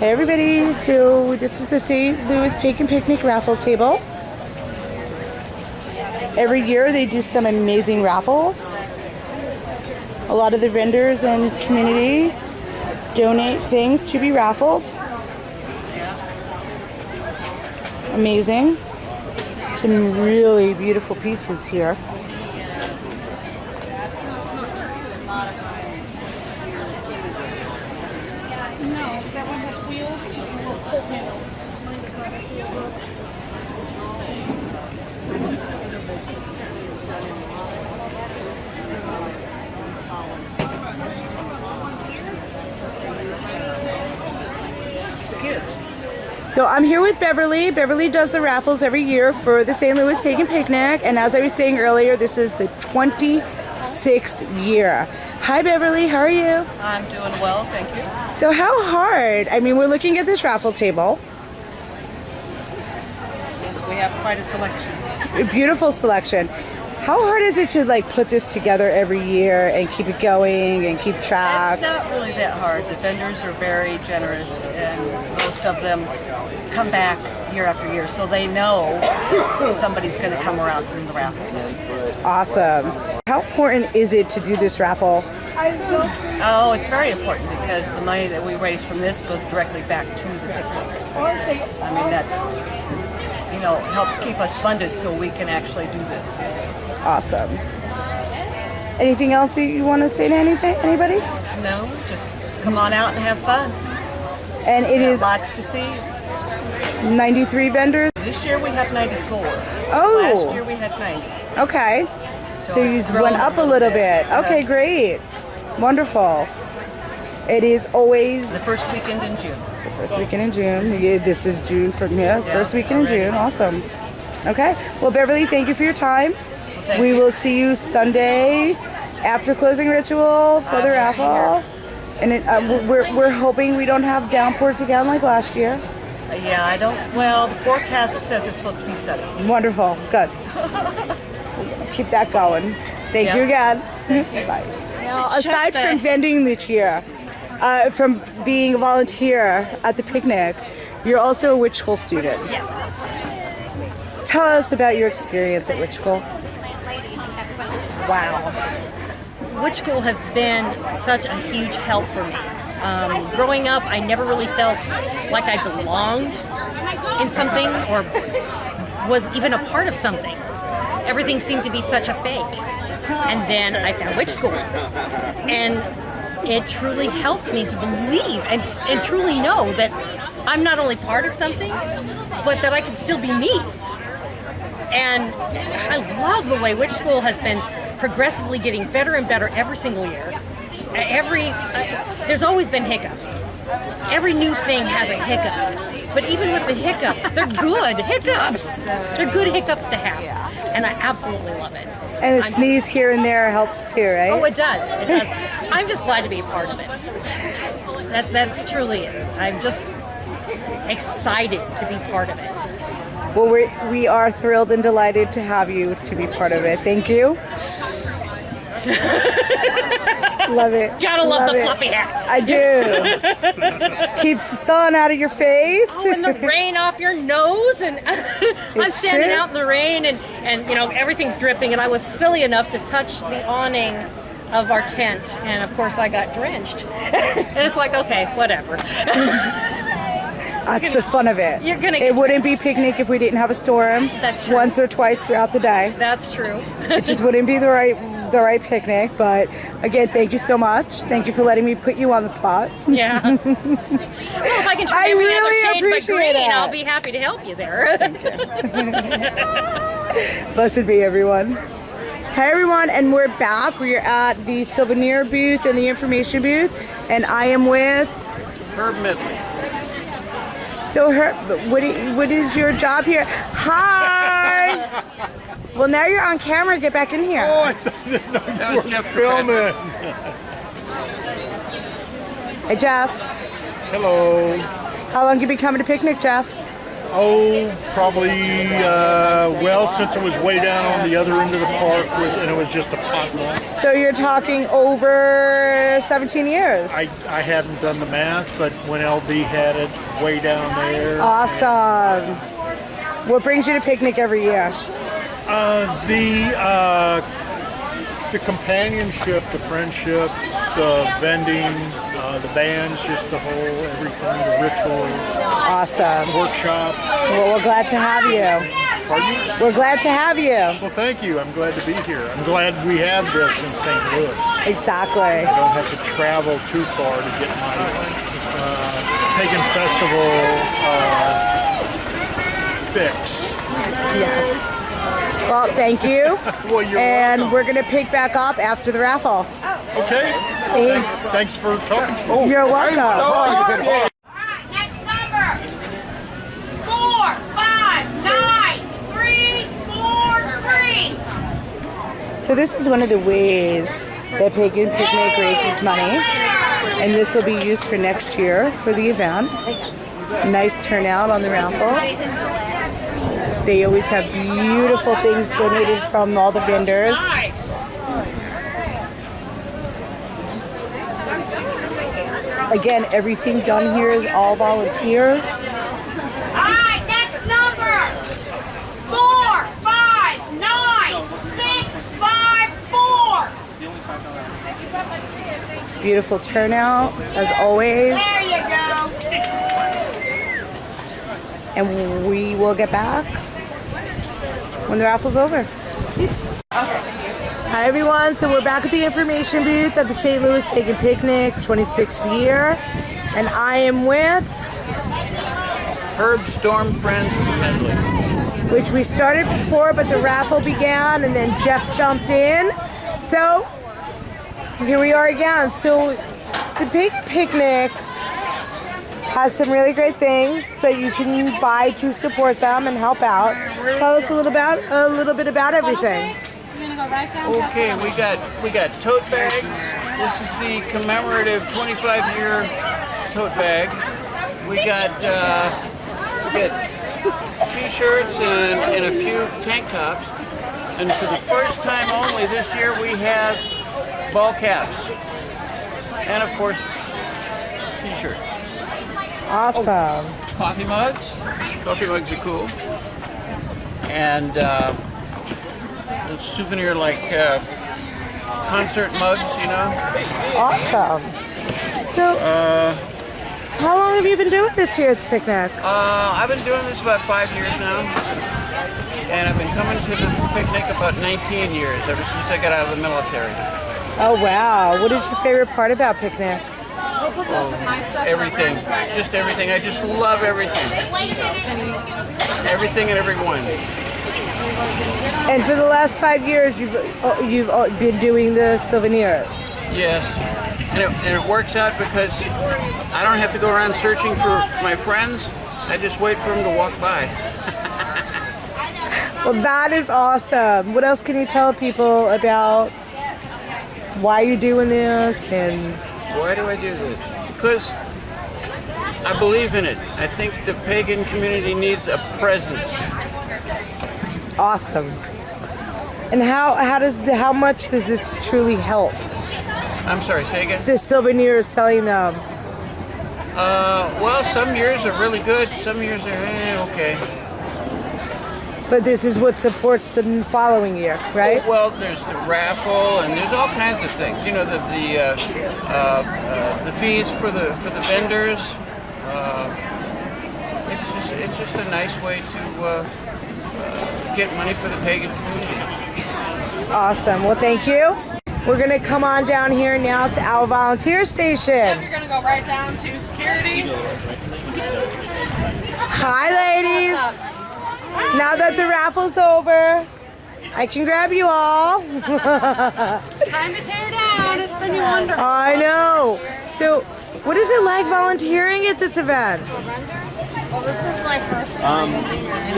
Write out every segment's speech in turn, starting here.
Hey everybody, so this is the St Louis Pagan Picnic raffle table. Every year they do some amazing raffles. A lot of the vendors and community donate things to be raffled. Amazing. Some really beautiful pieces here. That one has wheels and a little pole handle. Mine does not have wheels. So I'm here with Beverly. Beverly does the raffles every year for the St. Louis Pagan Picnic, and as I was saying earlier, this is the 26th year. Hi Beverly, how are you? I'm doing well, thank you. So how hard, I mean, we're looking at this raffle table. Yes, we have quite a selection. A beautiful selection. How hard is it to like put this together every year and keep it going and keep track? It's not really that hard. The vendors are very generous and most of them come back year after year, so they know somebody's going to come around from the raffle. Awesome. How important is it to do this raffle? Oh, it's very important because the money that we raise from this goes directly back to the picnic. I mean, that's, you know, helps keep us funded so we can actually do this. Awesome. Anything else that you want to say to anybody? No, just come on out and have fun. And it is lots to see. 93 vendors? This year we have 94. Oh. Last year we had 90. Okay. So you went up a little bit. Okay, great. Wonderful. It is always the first weekend in June. The first weekend in June. Yeah, this is June from first weekend in June. Awesome. Okay. Well, Beverly, thank you for your time. Well, we will see you Sunday after closing ritual for the raffle. And we're hoping we don't have downpours again like last year. Yeah, I don't. Well, the forecast says it's supposed to be sunny. Wonderful. Good. Keep that going. Thank you again. Bye. Now, aside from vending this year, from being a volunteer at the picnic, you're also a Witch School student. Yes. Tell us about your experience at Witch School. Wow. Witch School has been such a huge help for me. Growing up, I never really felt like I belonged in something or was even a part of something. Everything seemed to be such a fake. And then I found Witch School. And it truly helped me to believe and truly know that I'm not only part of something, but that I can still be me. And I love the way Witch School has been progressively getting better and better every single year. There's always been hiccups. Every new thing has a hiccup. But even with the hiccups, they're good hiccups. They're good hiccups to have. And I absolutely love it. And a sneeze here and there helps too, right? Oh, it does. It does. I'm just glad to be a part of it. That's truly it. I'm just excited to be part of it. Well, we are thrilled and delighted to have you to be part of it. Thank you. Love it. Gotta love the fluffy hat. I do. Keeps the sun out of your face. Oh, and the rain off your nose. And I'm standing out in the rain and you know, everything's dripping. And I was silly enough to touch the awning of our tent. And of course I got drenched. And it's like, okay, whatever. That's the fun of it. It wouldn't be picnic if we didn't have a storm. That's true. Once or twice throughout the day. That's true. It just wouldn't be the right picnic. But again, thank you so much. Thank you for letting me put you on the spot. Yeah. Well, if I can turn every other shade but green, I'll be happy to help you there. Blessed be everyone. Hey everyone, and we're back. We're at the Souvenir Booth and the Information Booth, and I am with Herb Medley. So, what is your job here? Hi! Well, now you're on camera. Get back in here. Oh, I thought you were Jeff filming. Hey, Jeff. Hello. How long you been coming to picnic, Jeff? Probably, well, since it was way down on the other end of the park and it was just a potluck. So you're talking over 17 years. I hadn't done the math, but when LB had it way down there. Awesome. What brings you to picnic every year? The companionship, the friendship, the vending, the bands, just the whole everything, the rituals. Awesome. Workshops. Well, we're glad to have you. Pardon me? We're glad to have you. Well, thank you. I'm glad to be here. I'm glad we have this in St. Louis. Exactly. I don't have to travel too far to get my Pagan Festival fix. Yes. Well, thank you. Well, you're and welcome. we're going to pick back up after the raffle. Okay. Thanks. Thanks for talking to me. You're welcome. Alright, next number. 4, 5, 9, 3, 4, 3. So this is one of the ways that Pagan Picnic raises money. And this will be used for next year for the event. Nice turnout on the raffle. They always have beautiful things donated from all the vendors. Again, everything done here is all volunteers. Alright, next number. 4, 5, 9, 6, 5, 4. Beautiful turnout, as always. There you go. And we will get back when the raffle's over. Hi everyone, so we're back at the information booth at the St. Louis Pagan Picnic, 26th year. And I am with, Stormfriend Medley. which we started before, but the raffle began and then Jeff jumped in. So, here we are again. So, the Pagan Picnic has some really great things that you can buy to support them and help out. Tell us a little bit about everything. Okay, we got tote bags. This is the commemorative 25-year tote bag. We got t-shirts and a few tank tops. And for the first time only this year, we have ball caps. And of course, t-shirts. Awesome. Coffee mugs. Coffee mugs are cool. And souvenir like concert mugs, you know. Awesome. So, how long have you been doing this here at the picnic? I've been doing this about 5 years now. And I've been coming to the picnic about 19 years, ever since I got out of the military. Oh wow. What is your favorite part about picnic? Everything. Just everything. I just love everything. Everything and everyone. And for the last 5 years, you've been doing the souvenirs. Yes. And it works out because I don't have to go around searching for my friends. I just wait for them to walk by. Well, that is awesome. What else can you tell people about why you're doing this and Why do I do this? Because I believe in it. I think the pagan community needs a presence. awesome? And how much does this truly help? I'm sorry, say again? The souvenirs, selling them. Well, some years are really good. Some years are okay. But this is what supports the following year, right? Well, there's the raffle, and there's all kinds of things. You know, the fees for the vendors. It's just a nice way to get money for the pagan community. Awesome. Well, thank you. We're going to come on down here now to our volunteer station. You're gonna go right down to security. Hi, ladies. Now that the raffle's over, I can grab you all. Time to tear down. It's been wonderful. I know. So, what is it like volunteering at this event? Well, this is my first time, and it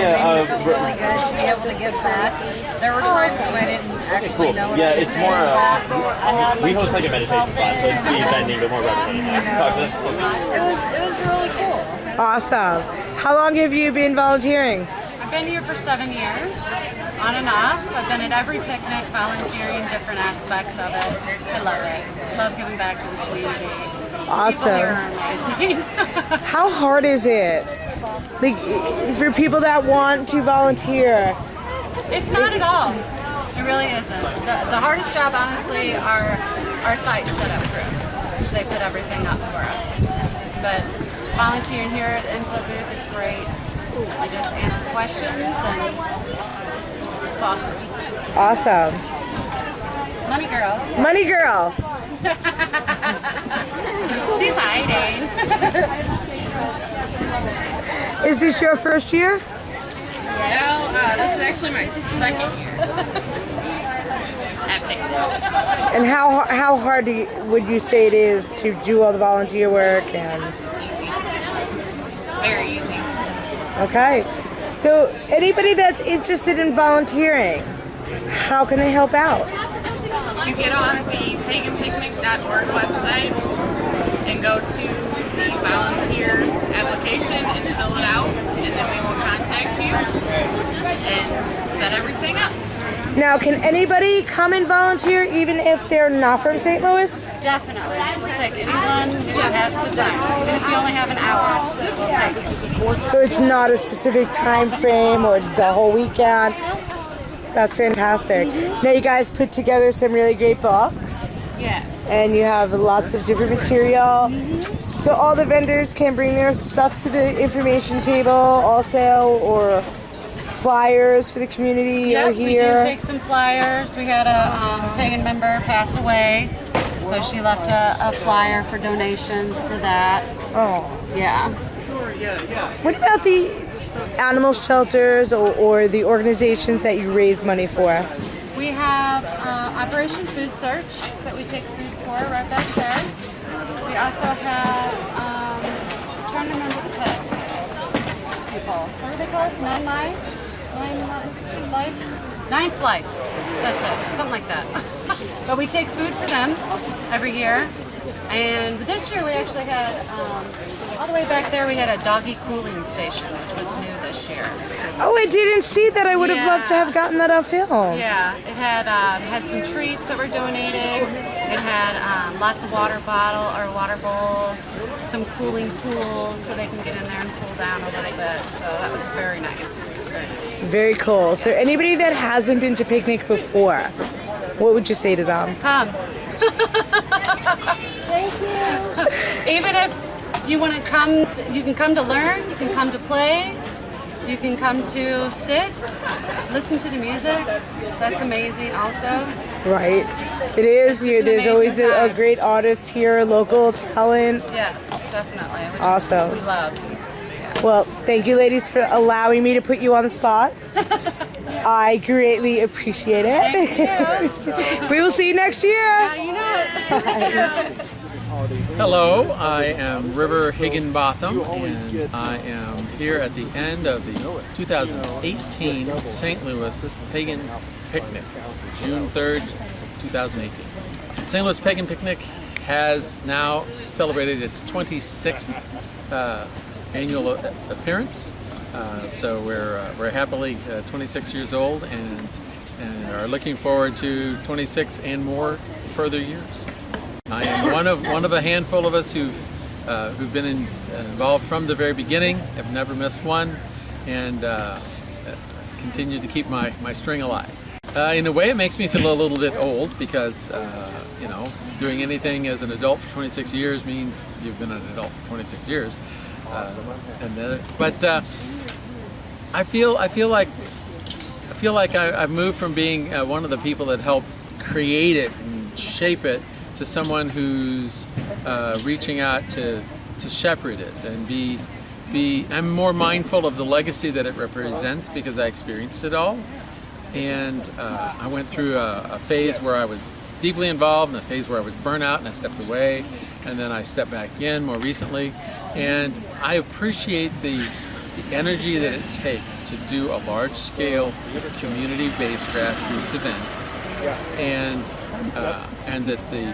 made me feel really good to be able to give back. There were times when I didn't actually know what I was it's more, giving back, but I had we host like a sisters meditation help class, so me, it's the and vending, but more revenue. it was really cool. Awesome. How long have you been volunteering? I've been here for 7 years, on and off. I've been at every picnic, volunteering different aspects of it. I love it. Love giving back to the community. Awesome. People here are amazing. How hard is it? Like, for people that want to volunteer? It's not at all. It really isn't. The hardest job, honestly, are our site and setup crew, because they put everything up for us. But volunteering here at the info booth is great. You just answer questions, and it's awesome. Awesome. Money girl. Money girl. She's hiding. Is this your first year? No, this is actually my second year at Picnic. And how hard would you say it is to do all the volunteer work? And Easy. Very easy. okay, so anybody that's interested in volunteering, how can they help out? You get on the paganpicnic.org website and go to the volunteer application and fill it out, and then we will contact you and set everything up. Now, can anybody come and volunteer even if they're not from St. Louis? Definitely. We'll take anyone who has the time. Even if you only have an hour, we'll take it. So it's not a specific time frame or the whole weekend. That's fantastic. Now you guys put together some really great books. Yes. And you have lots of different material. So all the vendors can bring their stuff to the information table also, or flyers for the community Yep, are we do here. take some flyers. We had a pagan member pass away, so she left a flyer for donations for that. Oh. Yeah. What about the animal shelters or the organizations that you raise money for? We have Operation Food Search that we take food for right back there. We also have, I'm trying to remember the pets people. What are they called? Ninth Life. That's it. Something like that. But we take food for them every year. And this year we actually had, all the way back there, we had a doggy cooling station, which was new this year. Oh, I didn't see that. I would have loved to have gotten that on film. Yeah, it had some treats that were donated. It had lots of water bowls, some cooling pools so they can get in there and cool down a little bit. So that was very nice. Very nice. Very cool. So anybody that hasn't been to Picnic before, what would you say to them? Come. Thank you. Even if you want to come, you can come to learn, you can come to play, you can come to sit, listen to the music. That's amazing also. Right. It is. It's an There's always amazing a time. great artist here, local talent. Yes, definitely. Which Awesome. is what we love. Well, thank you ladies for allowing me to put you on the spot. I greatly appreciate it. Thank you. We will see you next year. Now you know it. Hello, I am River Higginbotham, and I am here at the end of the 2018 St. Louis Pagan Picnic, June 3rd, 2018. St. Louis Pagan Picnic has now celebrated its 26th annual appearance, so we're happily 26 years old and are looking forward to 26 and more further years. I am one of a handful of us who've been involved from the very beginning. Have never missed one, and continue to keep my string alive. In a way, it makes me feel a little bit old because doing anything as an adult for 26 years means you've been an adult for 26 years. But I feel like I've moved from being one of the people that helped create it and shape it to someone who's reaching out to shepherd it and I'm more mindful of the legacy that it represents because I experienced it all. And I went through a phase where I was deeply involved and a phase where I was burnt out and I stepped away, and then I stepped back in more recently. And I appreciate the energy that it takes to do a large-scale, community-based grassroots event, and that the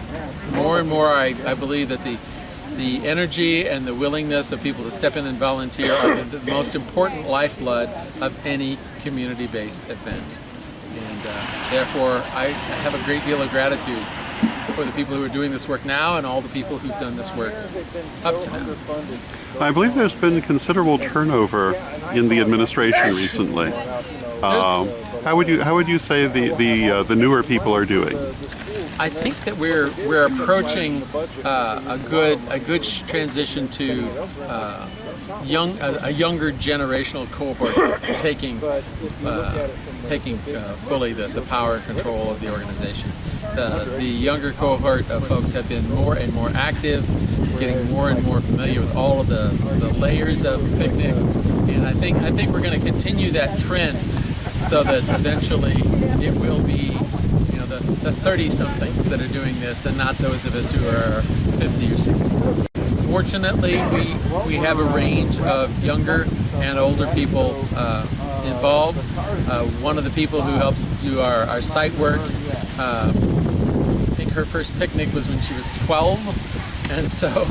more and more I believe that the the energy and the willingness of people to step in and volunteer are the most important lifeblood of any community-based event. And therefore, I have a great deal of gratitude for the people who are doing this work now and all the people who've done this work up to now. I believe there's been considerable turnover in the administration recently. How would you say the newer people are doing? I think that we're approaching a good transition to a younger generational cohort taking fully the power and control of the organization. The younger cohort of folks have been more and more active, getting more and more familiar with all of the layers of Picnic, and I think we're going to continue that trend so that eventually it will be the 30-somethings that are doing this and not those of us who are 50 or 60. Fortunately, we have a range of younger and older people involved. One of the people who helps do our site work, I think her first picnic was when she was 12, and so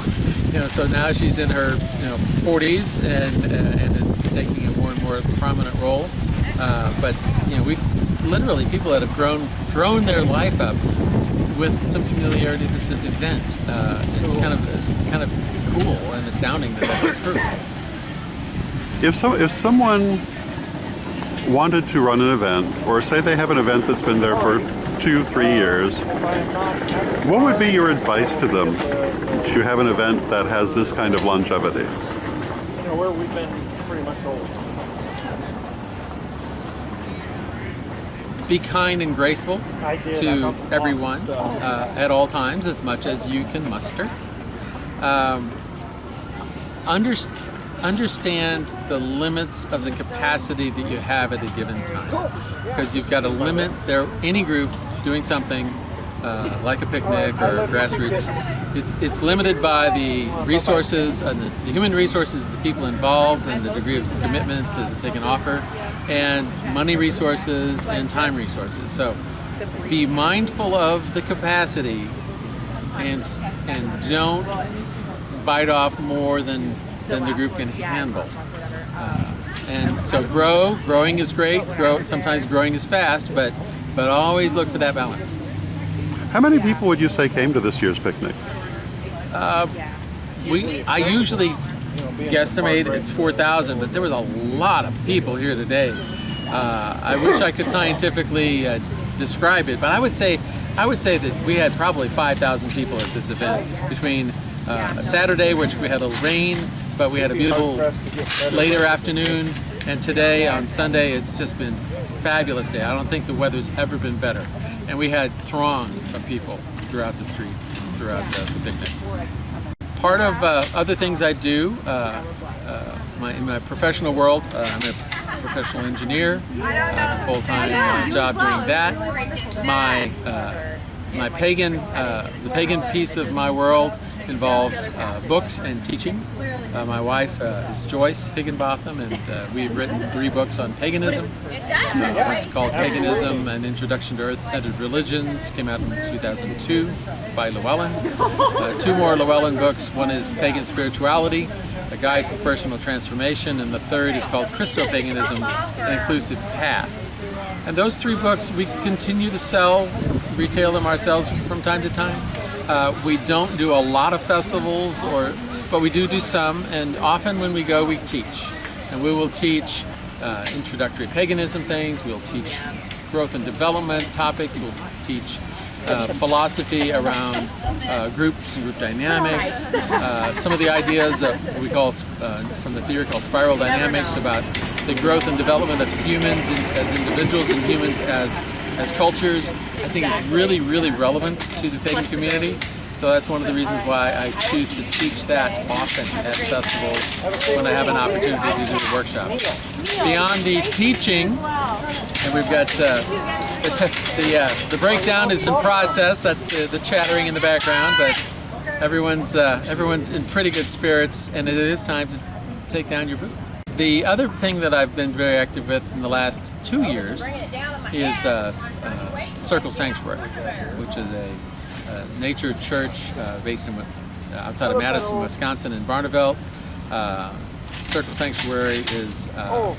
now she's in her 40s and is taking a more and more prominent role. But we literally people that have grown their life up with some familiarity with this event. It's kind of cool and astounding that that's true. If someone wanted to run an event, or say they have an event that's been there for 2-3 years, what would be your advice to them to have an event that has this kind of longevity? Where we've been pretty much old. Be kind and graceful to everyone at all times, as much as you can muster. Understand the limits of the capacity that you have at a given time, because you've got a limit there. Any group doing something like a picnic or grassroots, it's limited by the resources and the human resources of the people involved and the degree of commitment that they can offer, and money resources and time resources. So be mindful of the capacity and don't bite off more than the group can handle. And so growing is great. Sometimes growing is fast, but always look for that balance. How many people would you say came to this year's picnic? I usually guesstimate it's 4,000, but there was a lot of people here today. I wish I could scientifically describe it, but I would say that we had probably 5,000 people at this event between a Saturday, which we had a little rain, but we had a beautiful later afternoon, and today on Sunday it's just been a fabulous day. I don't think the weather's ever been better, and we had throngs of people throughout the streets, throughout the picnic. Part of other things I do in my professional world, I'm a professional engineer. I have a full-time job doing that. The pagan piece of my world involves books and teaching. My wife is Joyce Higginbotham, and we've written 3 books on paganism. One's called Paganism: An Introduction to Earth-Centered Religions, came out in 2002 by Llewellyn. 2 more Llewellyn books. One is Pagan Spirituality, A Guide for Personal Transformation, and the 3rd is called Christo-Paganism: An Inclusive Path. And those 3 books we continue to retail them ourselves from time to time. We don't do a lot of festivals, but we do some, and often when we go we teach. And we will teach introductory paganism things, we'll teach growth and development topics, we'll teach philosophy around groups and group dynamics, some of the ideas that we call, from the theory called spiral dynamics, about the growth and development of humans as individuals and humans as cultures. I think is really, really relevant to the pagan community. So that's one of the reasons why I choose to teach that often at festivals when I have an opportunity to do the workshop. Beyond the teaching, and we've got the breakdown is in process. That's the chattering in the background, but everyone's in pretty good spirits, and it is time to take down your booth. The other thing that I've been very active with in the last 2 years is Circle Sanctuary, which is a nature church based in outside of Madison, Wisconsin, in Barneveld. Circle Sanctuary is a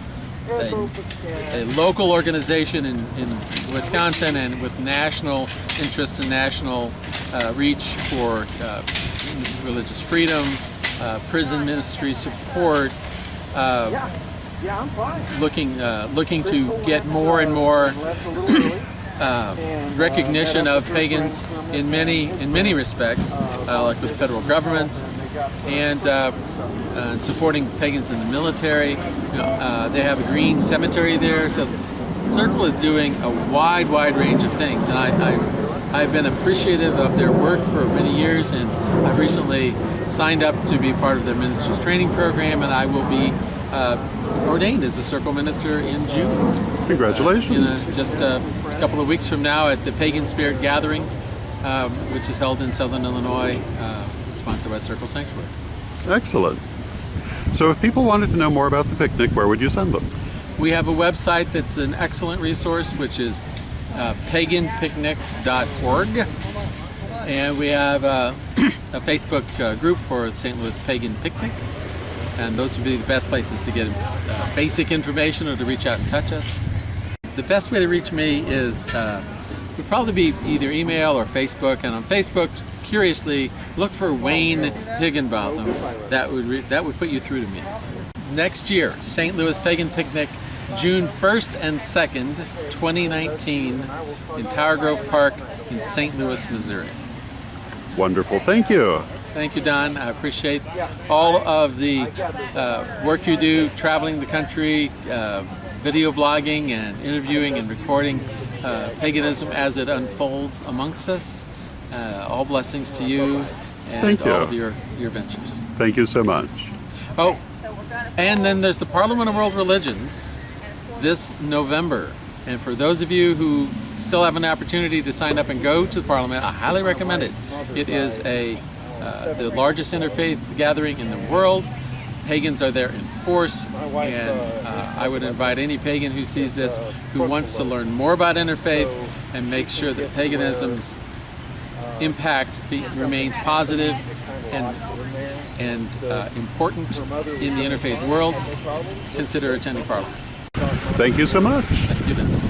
local organization in Wisconsin, and with national interest and national reach for religious freedom, prison ministry support, looking to get more and more recognition of pagans in many respects, like with the federal government, and supporting pagans in the military. They have a green cemetery there, so the Circle is doing a wide range of things, and I've been appreciative of their work for many years, and I've recently signed up to be part of their ministers training program, and I will be ordained as a Circle minister in June. Congratulations. Just a couple of weeks from now at the Pagan Spirit Gathering, which is held in Southern Illinois, sponsored by Circle Sanctuary. Excellent. So if people wanted to know more about the picnic, where would you send them? We have a website that's an excellent resource, which is paganpicnic.org, and we have a Facebook group for St. Louis Pagan Picnic, and those would be the best places to get basic information or to reach out and touch us. The best way to reach me is would probably be either email or Facebook, and on Facebook, curiously, look for Wayne Higginbotham. That would put you through to me. Next year, St. Louis Pagan Picnic, June 1st and 2nd, 2019, in Tower Grove Park in St. Louis, Missouri. Wonderful. Thank you. Thank you, Don. I appreciate all of the work you do, traveling the country, video blogging and interviewing and recording paganism as it unfolds amongst us. All blessings to you and all of your ventures. Thank you so much. Oh, and then there's the Parliament of World Religions this November. And for those of you who still have an opportunity to sign up and go to the Parliament, I highly recommend it. It is the largest interfaith gathering in the world. Pagans are there in force, and I would invite any pagan who sees this, who wants to learn more about interfaith and make sure that paganism's impact remains positive and important in the interfaith world, consider attending Parliament. Thank you so much. Thank you, Ben.